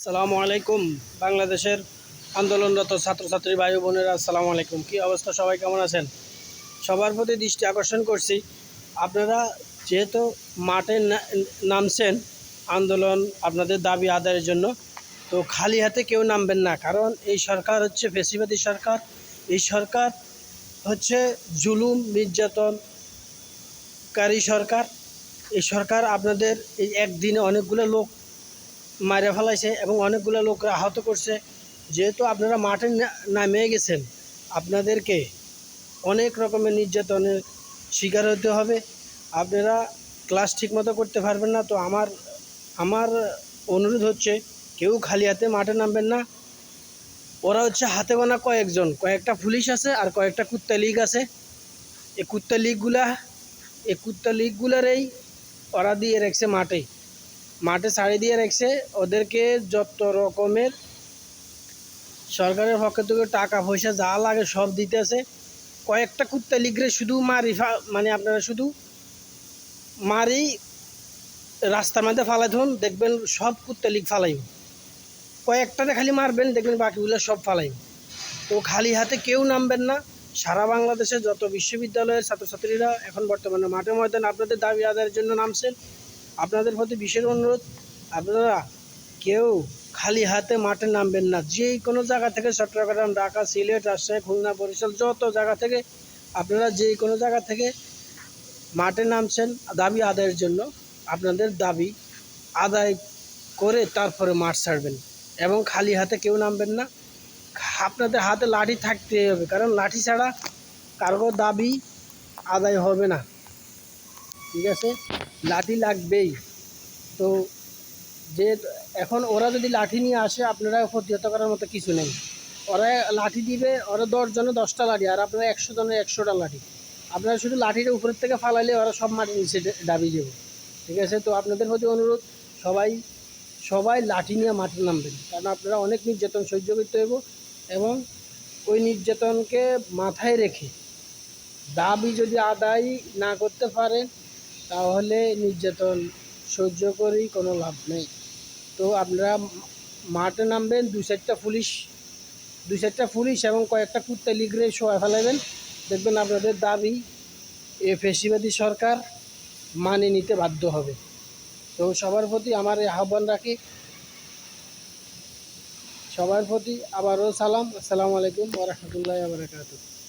সালামু আলাইকুম। বাংলাদেশের আন্দোলনরত ছাত্রছাত্রী ভাই বোনেরা আসসালামু আলাইকুম। কি অবস্থা, সবাই কেমন আছেন? সবার প্রতি দৃষ্টি আকর্ষণ করছি, আপনারা যেহেতু মাঠে নামছেন আন্দোলন আপনাদের দাবি আদায়ের জন্য, তো খালি হাতে কেউ নামবেন না। কারণ এই সরকার হচ্ছে ফ্যাসিবাদী সরকার। এই সরকার হচ্ছে জুলুম নির্যাতনকারী সরকার। এই সরকার আপনাদের এই একদিনে অনেকগুলো লোক মারে ফেলাইছে এবং অনেকগুলো লোক আহত করছে। যেহেতু আপনারা মাঠে নামে গেছেন, আপনাদেরকে অনেক রকমের নির্যাতনের শিকার হতে হবে। আপনারা ক্লাস ঠিকমতো করতে পারবেন না। তো আমার অনুরোধ হচ্ছে, কেউ খালি হাতে মাঠে নামবেন না। ওরা হচ্ছে হাতে গোনা কয়েকটা পুলিশ আছে আর কয়েকটা কুত্তা লীগ আছে। এই কুত্তা লীগগুলারই ওরা দিয়ে রাখছে মাঠে ছাড়ি দিয়ে রাখছে। ওদেরকে যত রকমের সরকারের পক্ষ থেকে টাকা পয়সা যা লাগে সব দিতেছে। কয়েকটা কুত্তা লিগরে শুধু মানে আপনারা শুধু মারি রাস্তার মধ্যে ফালাই ধরুন, দেখবেন সব কুত্তা লিগ ফালাই। কয়েকটাতে খালি মারবেন, দেখবেন বাকিগুলো সব ফালাই। তো খালি হাতে কেউ নামবেন না। সারা বাংলাদেশে যত বিশ্ববিদ্যালয়ের ছাত্রছাত্রীরা এখন বর্তমানে মাঠে ময়দানে আপনাদের দাবি আদায়ের জন্য নামছেন, আপনাদের প্রতি বিশেষ অনুরোধ, আপনারা কেউ খালি হাতে মাঠে নামবেন না। যে কোনো জায়গা থেকে, চট্টগ্রাম, ঢাকা, সিলেট, রাজশাহী, খুলনা, বরিশাল, যত জায়গা থেকে আপনারা যে কোনো জায়গা থেকে মাঠে নামছেন দাবি আদায়ের জন্য, আপনাদের দাবি আদায় করে তারপরে মাঠ ছাড়বেন এবং খালি হাতে কেউ নামবেন না। আপনাদের হাতে লাঠি থাকতেই হবে, কারণ লাঠি ছাড়া কারো দাবি আদায় হবে না। ঠিক আছে, লাঠি লাগবেই। তো যে এখন ওরা যদি লাঠি নিয়ে আসে, আপনারা প্রতিহত করার মতো কিছু নেই। ওরা লাঠি দিবে, ওরা 10 জনে 10টা লাঠি, আর আপনারা 100 জনে 100টা লাঠি। আপনারা শুধু লাঠিটা উপরের থেকে ফালাইলে ওরা সব মাটি নিচে দাবি দেবে। ঠিক আছে, তো আপনাদের প্রতি অনুরোধ, সবাই লাঠি নিয়ে মাঠে নামবেন, কারণ আপনারা অনেক নির্যাতন সহ্য করতে হবে এবং ওই নির্যাতনকে মাথায় রেখে দাবি যদি আদায় না করতে পারেন, তাহলে নির্যাতন সহ্য করেই কোনো লাভ নেই। তো আপনারা মাঠে নামবেন, দুই চারটা পুলিশ এবং কয়েকটা কুত্তা লিগরে শোয়া ফেলাবেন, দেখবেন আপনাদের দাবি এ ফ্যাসিবাদী সরকার মানে নিতে বাধ্য হবে। তো সবার প্রতি আমার এই আহ্বান রাখি, সবার প্রতি আবারও সালাম, আসসালামু আলাইকুম ওয়া রাহমাতুল্লাহি ওয়া বারাকাতুহু।